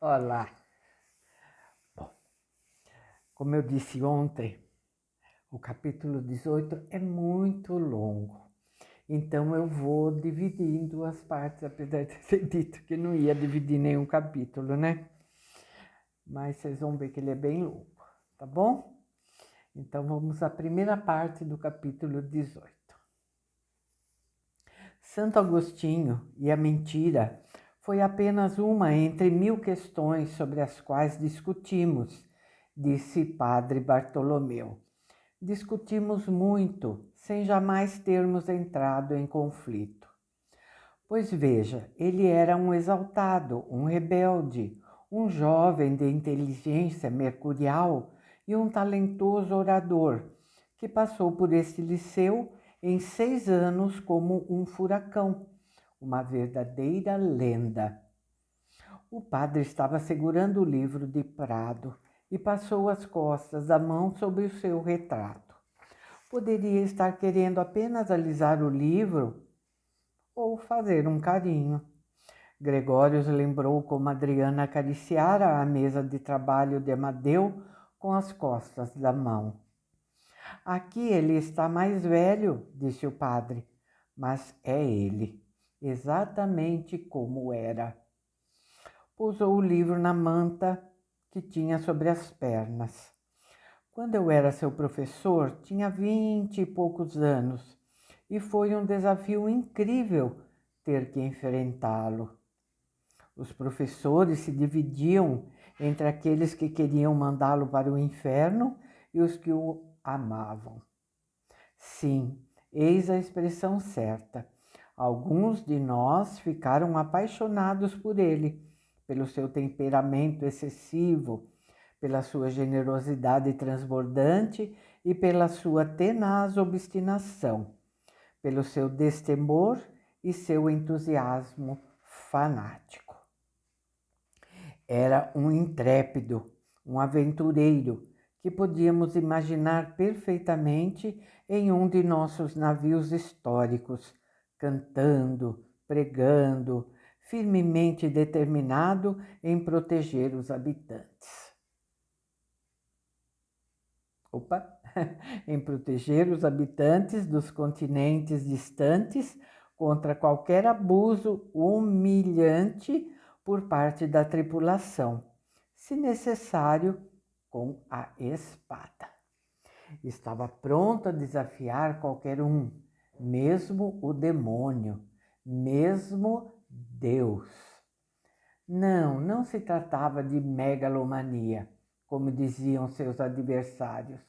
Olá. Bom, como eu disse ontem, o capítulo 18 é muito longo. Então eu vou dividir em duas partes, apesar de ter dito que não ia dividir nenhum capítulo, né? Mas vocês vão ver que ele é bem longo, tá bom? Então vamos à primeira parte do capítulo 18. Santo Agostinho e a mentira foi apenas uma entre 1000 questões sobre as quais discutimos, disse Padre Bartolomeu. Discutimos muito, sem jamais termos entrado em conflito. Pois veja, ele era um exaltado, um rebelde, um jovem de inteligência mercurial e um talentoso orador, que passou por este liceu em 6 anos como um furacão, uma verdadeira lenda. O padre estava segurando o livro de Prado e passou as costas da mão sobre o seu retrato. Poderia estar querendo apenas alisar o livro ou fazer um carinho. Gregório lembrou como Adriana acariciara a mesa de trabalho de Amadeu com as costas da mão. Aqui ele está mais velho, disse o padre, mas é ele, exatamente como era. Pousou o livro na manta que tinha sobre as pernas. Quando eu era seu professor, tinha 20 e poucos anos, e foi um desafio incrível ter que enfrentá-lo. Os professores se dividiam entre aqueles que queriam mandá-lo para o inferno e os que o amavam. Sim, eis a expressão certa. Alguns de nós ficaram apaixonados por ele, pelo seu temperamento excessivo, pela sua generosidade transbordante e pela sua tenaz obstinação, pelo seu destemor e seu entusiasmo fanático. Era um intrépido, um aventureiro, que podíamos imaginar perfeitamente em um de nossos navios históricos, cantando, pregando, firmemente determinado em proteger os habitantes. Em proteger os habitantes dos continentes distantes contra qualquer abuso humilhante por parte da tripulação, se necessário, com a espada. Estava pronto a desafiar qualquer um, mesmo o demônio, mesmo Deus. Não se tratava de megalomania, como diziam seus adversários.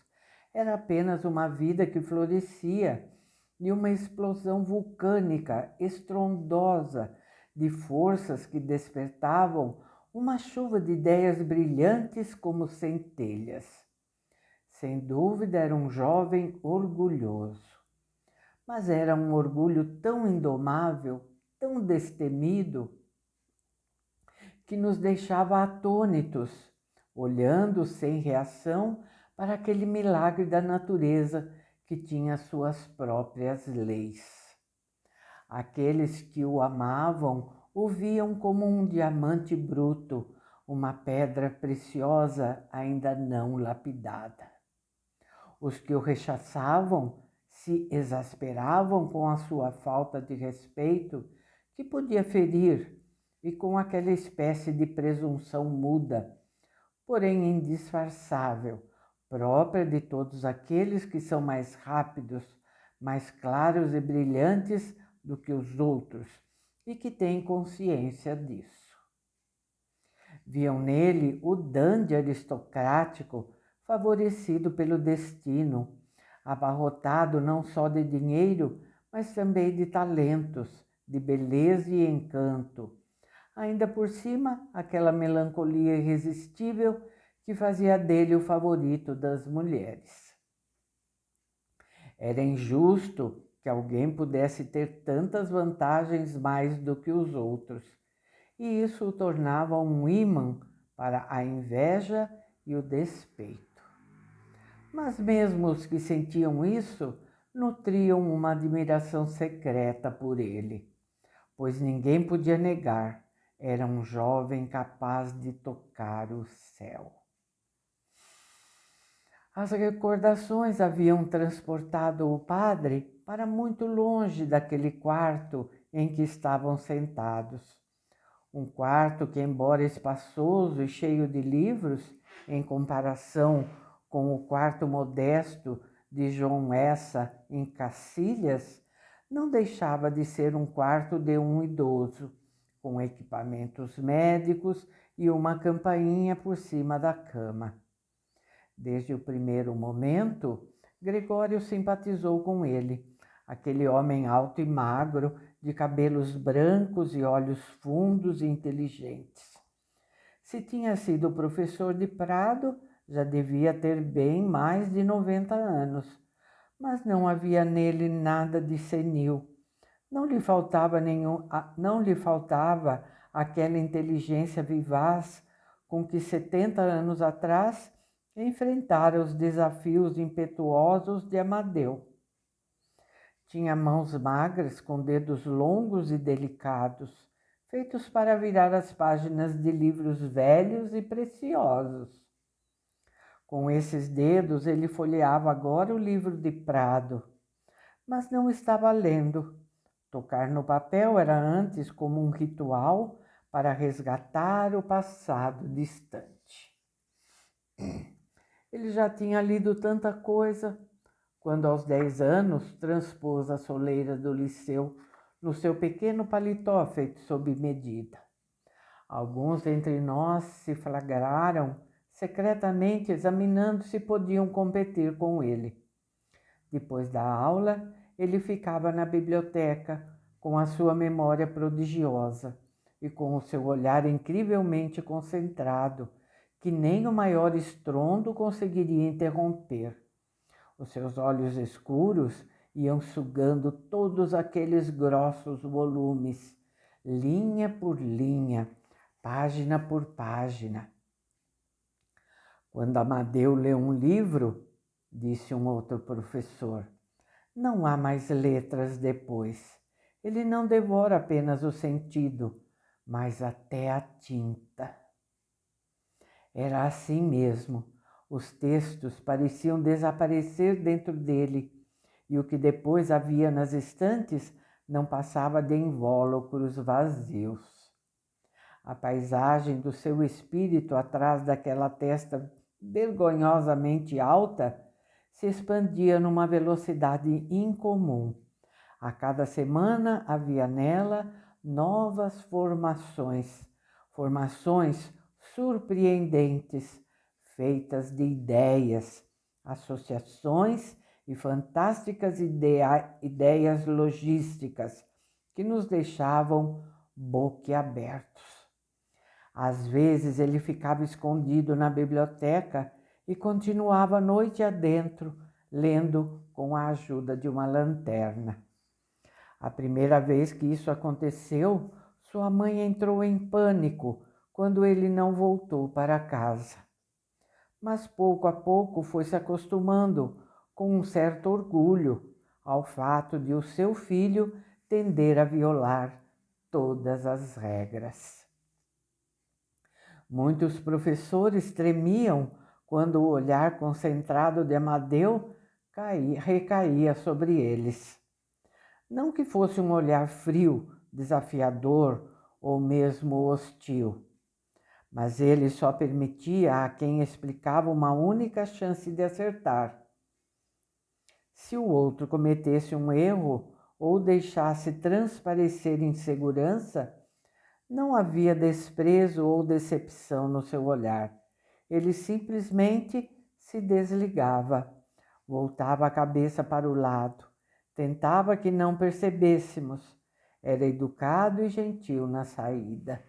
Era apenas uma vida que florescia e uma explosão vulcânica estrondosa de forças que despertavam uma chuva de ideias brilhantes como centelhas. Sem dúvida era um jovem orgulhoso, mas era um orgulho tão indomável, tão destemido, que nos deixava atônitos, olhando sem reação para aquele milagre da natureza que tinha suas próprias leis. Aqueles que o amavam o viam como um diamante bruto, uma pedra preciosa ainda não lapidada. Os que o rechaçavam se exasperavam com a sua falta de respeito, que podia ferir, e com aquela espécie de presunção muda, porém indisfarçável, própria de todos aqueles que são mais rápidos, mais claros e brilhantes do que os outros e que têm consciência disso. Viam nele o dandy aristocrático favorecido pelo destino, abarrotado não só de dinheiro, mas também de talentos, de beleza e encanto. Ainda por cima, aquela melancolia irresistível que fazia dele o favorito das mulheres. Era injusto que alguém pudesse ter tantas vantagens mais do que os outros, e isso o tornava um ímã para a inveja e o despeito. Mas mesmo os que sentiam isso nutriam uma admiração secreta por ele, pois ninguém podia negar. Era um jovem capaz de tocar o céu. As recordações haviam transportado o padre para muito longe daquele quarto em que estavam sentados. Um quarto que, embora espaçoso e cheio de livros, em comparação com o quarto modesto de João Essa em Cacilhas, não deixava de ser um quarto de um idoso, com equipamentos médicos e uma campainha por cima da cama. Desde o primeiro momento, Gregório simpatizou com ele, aquele homem alto e magro, de cabelos brancos e olhos fundos e inteligentes. Se tinha sido professor de Prado, já devia ter bem mais de 90 anos, mas não havia nele nada de senil. Não lhe faltava aquela inteligência vivaz com que 70 anos atrás enfrentara os desafios impetuosos de Amadeu. Tinha mãos magras com dedos longos e delicados, feitos para virar as páginas de livros velhos e preciosos. Com esses dedos ele folheava agora o livro de Prado, mas não estava lendo. Tocar no papel era antes como um ritual para resgatar o passado distante. Ele já tinha lido tanta coisa, quando aos 10 anos transpôs a soleira do liceu no seu pequeno paletó feito sob medida. Alguns entre nós se flagraram secretamente examinando se podiam competir com ele. Depois da aula, ele ficava na biblioteca com a sua memória prodigiosa e com o seu olhar incrivelmente concentrado, que nem o maior estrondo conseguiria interromper. Os seus olhos escuros iam sugando todos aqueles grossos volumes, linha por linha, página por página. Quando Amadeu lê um livro, disse um outro professor, não há mais letras depois. Ele não devora apenas o sentido, mas até a tinta. Era assim mesmo. Os textos pareciam desaparecer dentro dele, e o que depois havia nas estantes não passava de invólucros vazios. A paisagem do seu espírito atrás daquela testa vergonhosamente alta se expandia numa velocidade incomum. A cada semana havia nela novas formações surpreendentes, feitas de ideias, associações e fantásticas ideias logísticas que nos deixavam boquiabertos. Às vezes ele ficava escondido na biblioteca e continuava a noite adentro, lendo com a ajuda de uma lanterna. A primeira vez que isso aconteceu, sua mãe entrou em pânico quando ele não voltou para casa. Mas pouco a pouco foi se acostumando, com um certo orgulho, ao fato de o seu filho tender a violar todas as regras. Muitos professores tremiam quando o olhar concentrado de Amadeu recaía sobre eles. Não que fosse um olhar frio, desafiador ou mesmo hostil, mas ele só permitia a quem explicava uma única chance de acertar. Se o outro cometesse um erro ou deixasse transparecer insegurança, não havia desprezo ou decepção no seu olhar. Ele simplesmente se desligava, voltava a cabeça para o lado, tentava que não percebêssemos. Era educado e gentil na saída.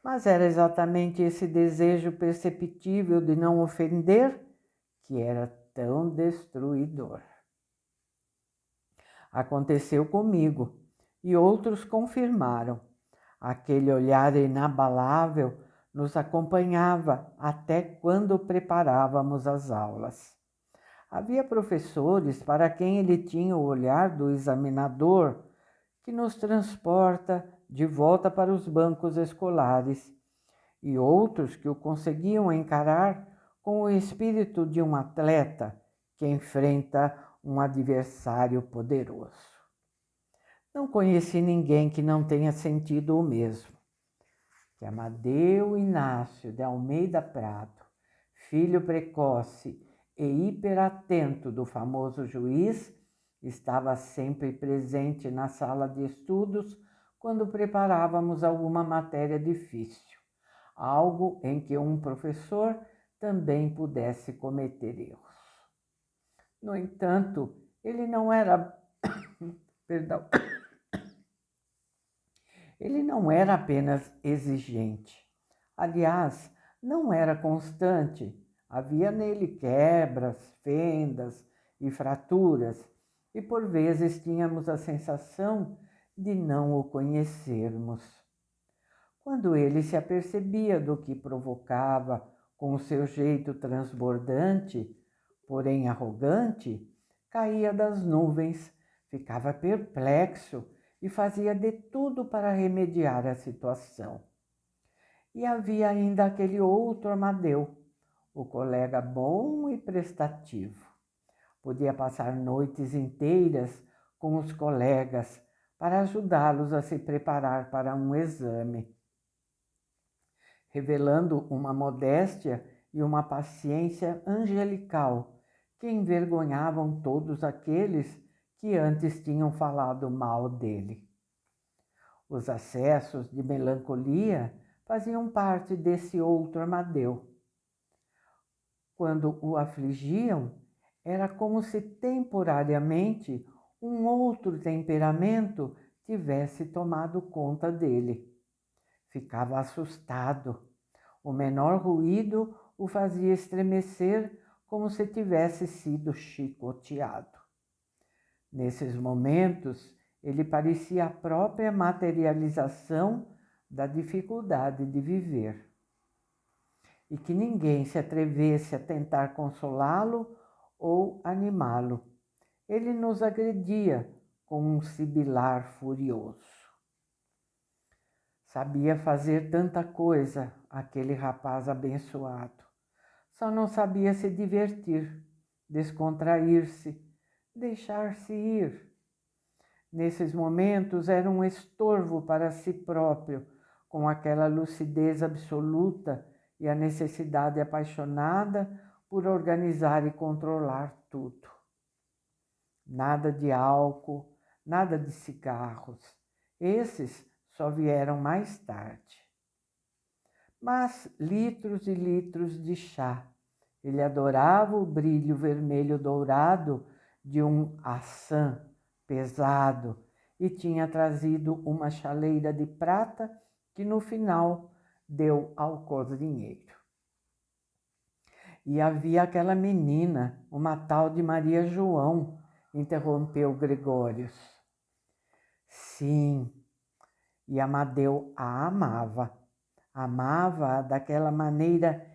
Mas era exatamente esse desejo perceptível de não ofender que era tão destruidor. Aconteceu comigo e outros confirmaram. Aquele olhar inabalável nos acompanhava até quando preparávamos as aulas. Havia professores para quem ele tinha o olhar do examinador, que nos transporta de volta para os bancos escolares, e outros que o conseguiam encarar com o espírito de um atleta que enfrenta um adversário poderoso. Não conheci ninguém que não tenha sentido o mesmo. Que Amadeu Inácio de Almeida Prado, filho precoce e hiperatento do famoso juiz, estava sempre presente na sala de estudos quando preparávamos alguma matéria difícil, algo em que um professor também pudesse cometer erros. No entanto, ele não era, perdão, ele não era apenas exigente. Aliás, não era constante. Havia nele quebras, fendas e fraturas, e por vezes tínhamos a sensação de não o conhecermos. Quando ele se apercebia do que provocava com o seu jeito transbordante, porém arrogante, caía das nuvens, ficava perplexo e fazia de tudo para remediar a situação. E havia ainda aquele outro Amadeu, o colega bom e prestativo. Podia passar noites inteiras com os colegas para ajudá-los a se preparar para um exame, revelando uma modéstia e uma paciência angelical que envergonhavam todos aqueles que antes tinham falado mal dele. Os acessos de melancolia faziam parte desse outro Amadeu. Quando o afligiam, era como se temporariamente um outro temperamento tivesse tomado conta dele. Ficava assustado. O menor ruído o fazia estremecer como se tivesse sido chicoteado. Nesses momentos, ele parecia a própria materialização da dificuldade de viver. E que ninguém se atrevesse a tentar consolá-lo ou animá-lo. Ele nos agredia com um sibilar furioso. Sabia fazer tanta coisa, aquele rapaz abençoado. Só não sabia se divertir, descontrair-se, deixar-se ir. Nesses momentos era um estorvo para si próprio, com aquela lucidez absoluta e a necessidade apaixonada por organizar e controlar tudo. Nada de álcool, nada de cigarros. Esses só vieram mais tarde. Mas litros e litros de chá. Ele adorava o brilho vermelho dourado de um assam pesado e tinha trazido uma chaleira de prata que no final deu ao cozinheiro. E havia aquela menina, uma tal de Maria João, interrompeu Gregórios. Sim, e Amadeu a amava. Amava-a daquela maneira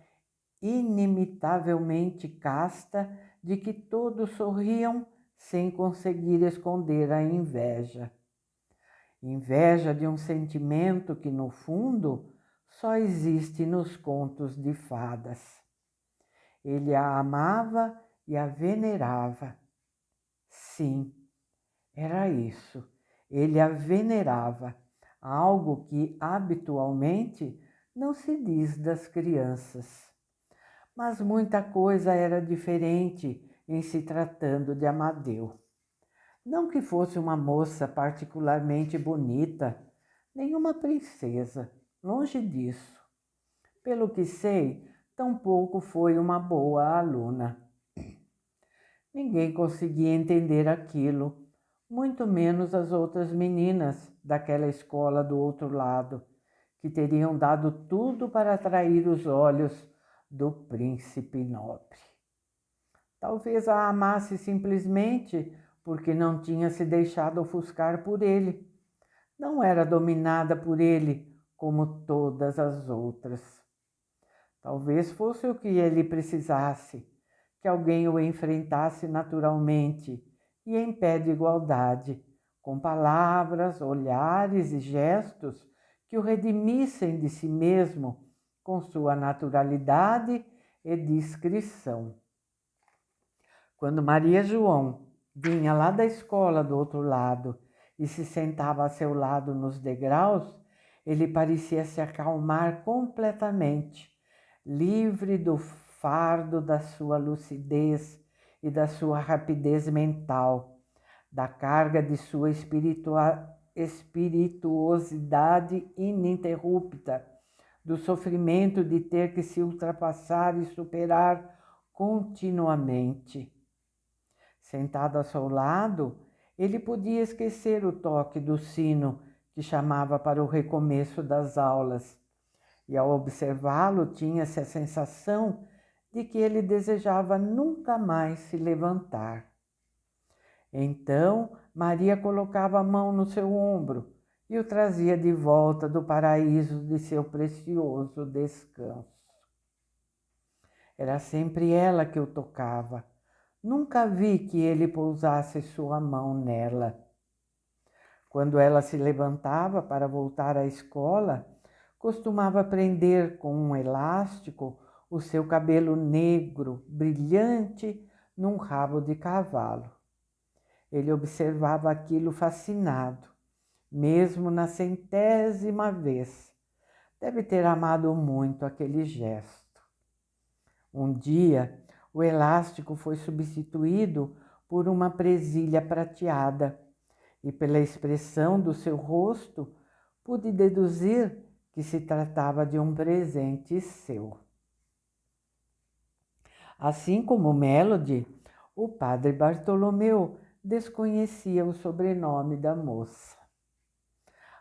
inimitavelmente casta de que todos sorriam sem conseguir esconder a inveja. Inveja de um sentimento que, no fundo, só existe nos contos de fadas. Ele a amava e a venerava. Sim, era isso. Ele a venerava, algo que habitualmente não se diz das crianças. Mas muita coisa era diferente em se tratando de Amadeu. Não que fosse uma moça particularmente bonita, nem uma princesa, longe disso. Pelo que sei, tampouco foi uma boa aluna. Ninguém conseguia entender aquilo, muito menos as outras meninas daquela escola do outro lado, que teriam dado tudo para atrair os olhos do príncipe nobre. Talvez a amasse simplesmente porque não tinha se deixado ofuscar por ele. Não era dominada por ele como todas as outras. Talvez fosse o que ele precisasse, que alguém o enfrentasse naturalmente e em pé de igualdade, com palavras, olhares e gestos que o redimissem de si mesmo com sua naturalidade e discrição. Quando Maria João vinha lá da escola do outro lado e se sentava a seu lado nos degraus, ele parecia se acalmar completamente, livre do fardo da sua lucidez e da sua rapidez mental, da carga de sua espirituosidade ininterrupta, do sofrimento de ter que se ultrapassar e superar continuamente. Sentado ao seu lado, ele podia esquecer o toque do sino que chamava para o recomeço das aulas, e ao observá-lo tinha-se a sensação de que ele desejava nunca mais se levantar. Então, Maria colocava a mão no seu ombro e o trazia de volta do paraíso de seu precioso descanso. Era sempre ela que o tocava. Nunca vi que ele pousasse sua mão nela. Quando ela se levantava para voltar à escola, costumava prender com um elástico o seu cabelo negro, brilhante, num rabo de cavalo. Ele observava aquilo fascinado, mesmo na 100ª vez. Deve ter amado muito aquele gesto. Um dia, o elástico foi substituído por uma presilha prateada e, pela expressão do seu rosto, pude deduzir que se tratava de um presente seu. Assim como Melody, o padre Bartolomeu desconhecia o sobrenome da moça.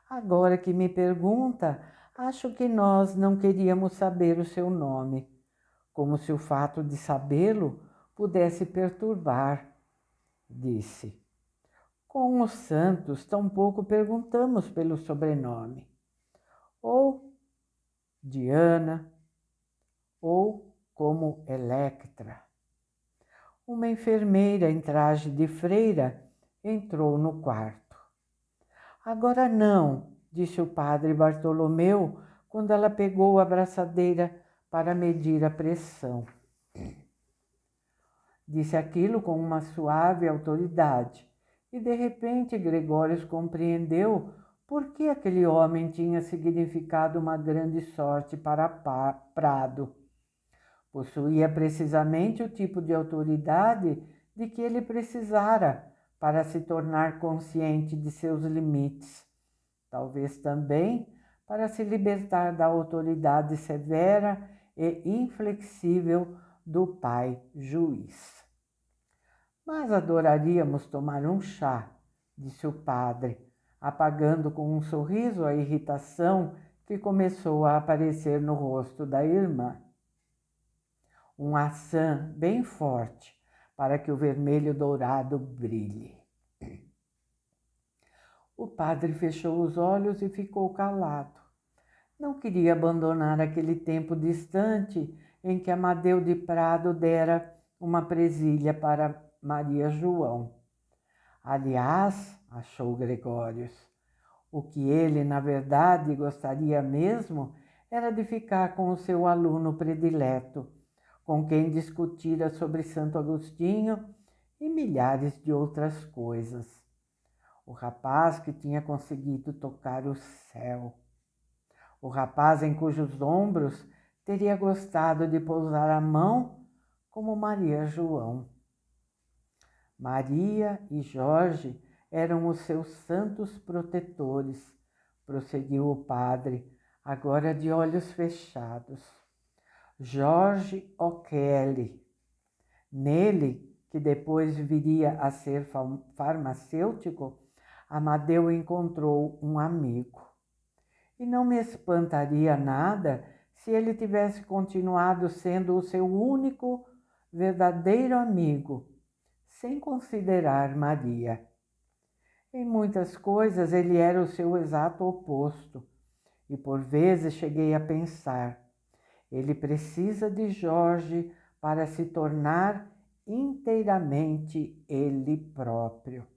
Agora que me pergunta, acho que nós não queríamos saber o seu nome, como se o fato de sabê-lo pudesse perturbar, disse. Com os santos, tampouco perguntamos pelo sobrenome. Ou Diana, ou como Electra. Uma enfermeira em traje de freira entrou no quarto. Agora não, disse o padre Bartolomeu, quando ela pegou a braçadeira para medir a pressão. Disse aquilo com uma suave autoridade, e de repente Gregórios compreendeu por que aquele homem tinha significado uma grande sorte para Prado. Possuía precisamente o tipo de autoridade de que ele precisara para se tornar consciente de seus limites, talvez também para se libertar da autoridade severa e inflexível do pai juiz. Mas adoraríamos tomar um chá, disse o padre, apagando com um sorriso a irritação que começou a aparecer no rosto da irmã. Um assam bem forte, para que o vermelho dourado brilhe. O padre fechou os olhos e ficou calado. Não queria abandonar aquele tempo distante em que Amadeu de Prado dera uma presilha para Maria João. Aliás, achou Gregórios, o que ele, na verdade, gostaria mesmo era de ficar com o seu aluno predileto, com quem discutira sobre Santo Agostinho e milhares de outras coisas. O rapaz que tinha conseguido tocar o céu. O rapaz em cujos ombros teria gostado de pousar a mão como Maria João. Maria e Jorge eram os seus santos protetores, prosseguiu o padre, agora de olhos fechados. Jorge O'Kelly. Nele, que depois viria a ser farmacêutico, Amadeu encontrou um amigo. E não me espantaria nada se ele tivesse continuado sendo o seu único verdadeiro amigo, sem considerar Maria. Em muitas coisas ele era o seu exato oposto, e por vezes cheguei a pensar, ele precisa de Jorge para se tornar inteiramente ele próprio.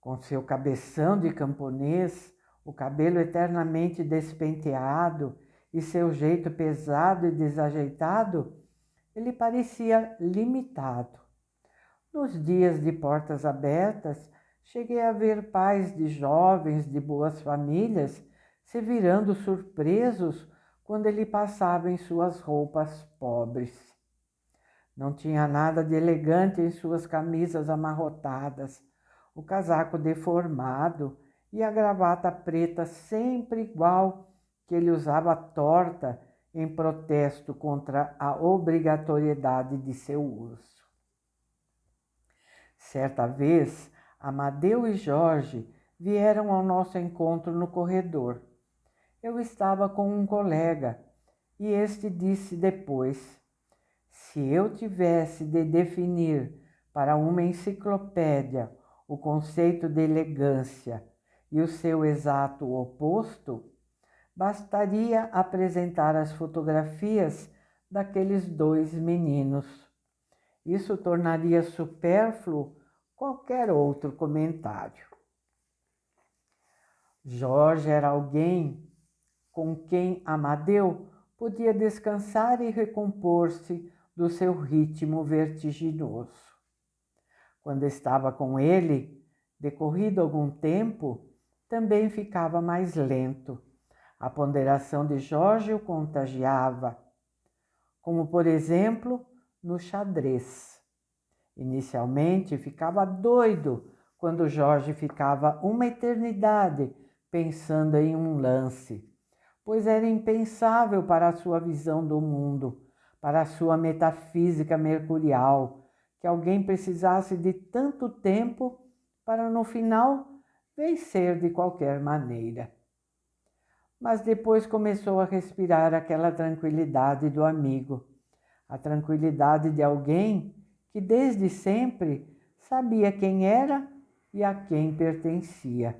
Com seu cabeção de camponês, o cabelo eternamente despenteado e seu jeito pesado e desajeitado, ele parecia limitado. Nos dias de portas abertas, cheguei a ver pais de jovens de boas famílias se virando surpresos quando ele passava em suas roupas pobres. Não tinha nada de elegante em suas camisas amarrotadas, o casaco deformado e a gravata preta sempre igual que ele usava torta em protesto contra a obrigatoriedade de seu uso. Certa vez, Amadeu e Jorge vieram ao nosso encontro no corredor. Eu estava com um colega e este disse depois: se eu tivesse de definir para uma enciclopédia o conceito de elegância e o seu exato oposto, bastaria apresentar as fotografias daqueles dois meninos. Isso tornaria supérfluo qualquer outro comentário. Jorge era alguém com quem Amadeu podia descansar e recompor-se do seu ritmo vertiginoso. Quando estava com ele, decorrido algum tempo, também ficava mais lento. A ponderação de Jorge o contagiava, como por exemplo no xadrez. Inicialmente ficava doido quando Jorge ficava uma eternidade pensando em um lance, pois era impensável para a sua visão do mundo, para a sua metafísica mercurial, que alguém precisasse de tanto tempo para no final vencer de qualquer maneira. Mas depois começou a respirar aquela tranquilidade do amigo, a tranquilidade de alguém que desde sempre sabia quem era e a quem pertencia.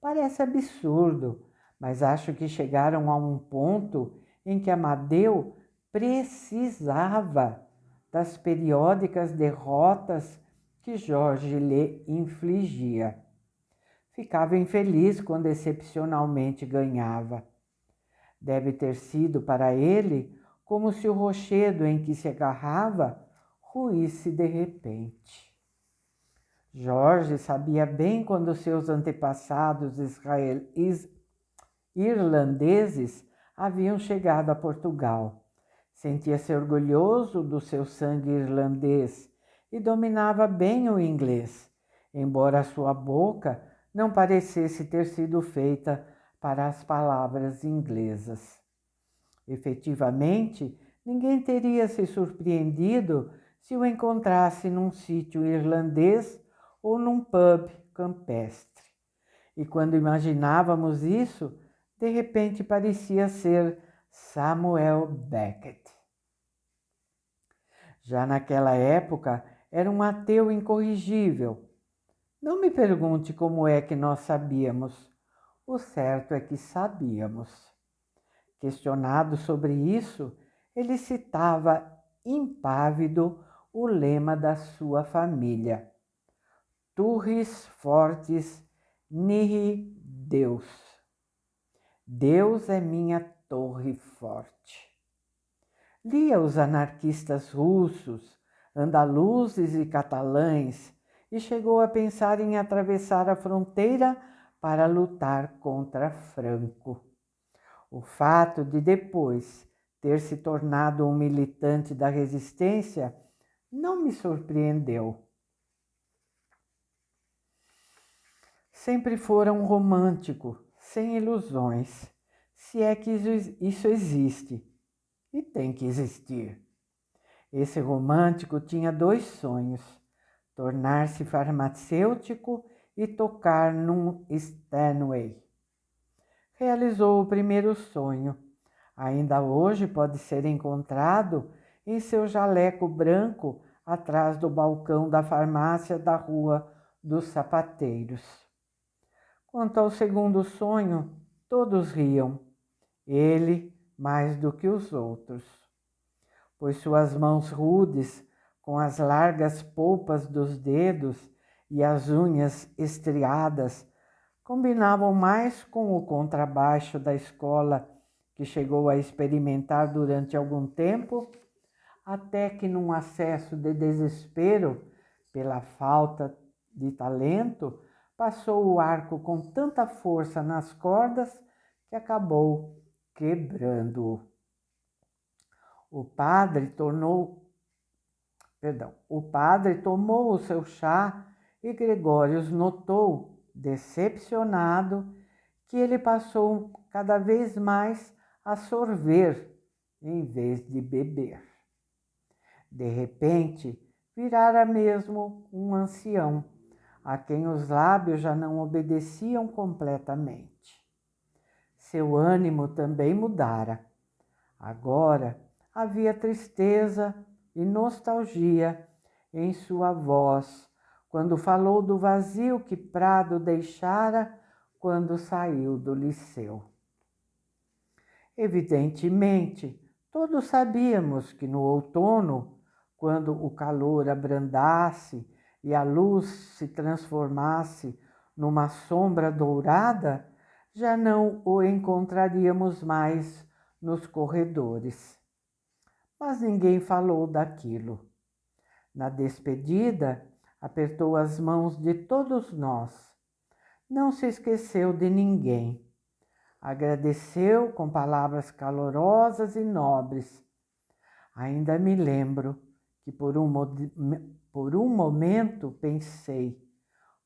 Parece absurdo, mas acho que chegaram a um ponto em que Amadeu precisava das periódicas derrotas que Jorge lhe infligia. Ficava infeliz quando excepcionalmente ganhava. Deve ter sido para ele como se o rochedo em que se agarrava ruísse de repente. Jorge sabia bem quando seus antepassados irlandeses haviam chegado a Portugal. Sentia-se orgulhoso do seu sangue irlandês e dominava bem o inglês, embora sua boca não parecesse ter sido feita para as palavras inglesas. Efetivamente, ninguém teria se surpreendido se o encontrasse num sítio irlandês ou num pub campestre. E quando imaginávamos isso, de repente parecia ser Samuel Beckett. Já naquela época, era um ateu incorrigível. Não me pergunte como é que nós sabíamos. O certo é que sabíamos. Questionado sobre isso, ele citava impávido o lema da sua família: Turris fortis nihi Deus. Deus é minha torre forte. Lia os anarquistas russos, andaluzes e catalães e chegou a pensar em atravessar a fronteira para lutar contra Franco. O fato de depois ter se tornado um militante da resistência não me surpreendeu. Sempre fora um romântico, sem ilusões, se é que isso existe, e tem que existir. Esse romântico tinha dois sonhos: tornar-se farmacêutico e tocar num Steinway. Realizou o primeiro sonho. Ainda hoje pode ser encontrado em seu jaleco branco atrás do balcão da farmácia da Rua dos Sapateiros. Quanto ao segundo sonho, todos riam, ele mais do que os outros, pois suas mãos rudes, com as largas polpas dos dedos, e as unhas estriadas combinavam mais com o contrabaixo da escola que chegou a experimentar durante algum tempo, até que num acesso de desespero pela falta de talento, passou o arco com tanta força nas cordas que acabou quebrando-o. O padre tomou o seu chá e Gregórios notou, decepcionado, que ele passou cada vez mais a sorver em vez de beber. De repente, virara mesmo um ancião, a quem os lábios já não obedeciam completamente. Seu ânimo também mudara. Agora havia tristeza e nostalgia em sua voz, quando falou do vazio que Prado deixara quando saiu do liceu. Evidentemente, todos sabíamos que no outono, quando o calor abrandasse e a luz se transformasse numa sombra dourada, já não o encontraríamos mais nos corredores. Mas ninguém falou daquilo. Na despedida, apertou as mãos de todos nós. Não se esqueceu de ninguém. Agradeceu com palavras calorosas e nobres. Ainda me lembro que por um momento pensei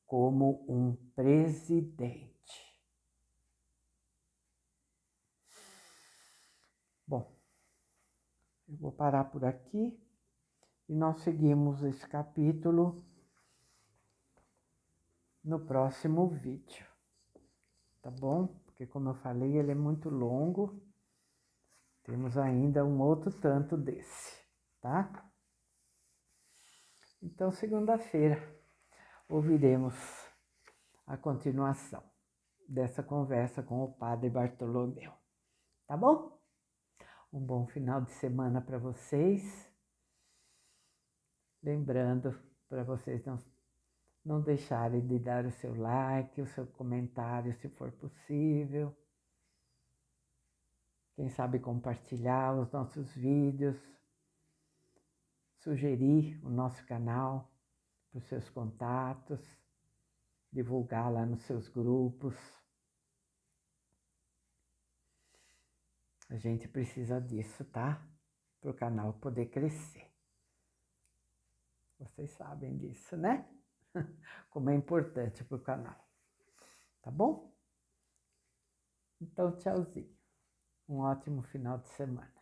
como um presidente. Bom, eu vou parar por aqui e nós seguimos esse capítulo no próximo vídeo, tá bom? Porque como eu falei, ele é muito longo. Temos ainda um outro tanto desse, tá? Então, segunda-feira, ouviremos a continuação dessa conversa com o Padre Bartolomeu, tá bom? Um bom final de semana para vocês. Lembrando para vocês não deixarem de dar o seu like, o seu comentário, se for possível. Quem sabe compartilhar os nossos vídeos, sugerir o nosso canal para os seus contatos, divulgar lá nos seus grupos. A gente precisa disso, tá? Para o canal poder crescer. Vocês sabem disso, né? Como é importante para o canal. Tá bom? Então, tchauzinho. Um ótimo final de semana.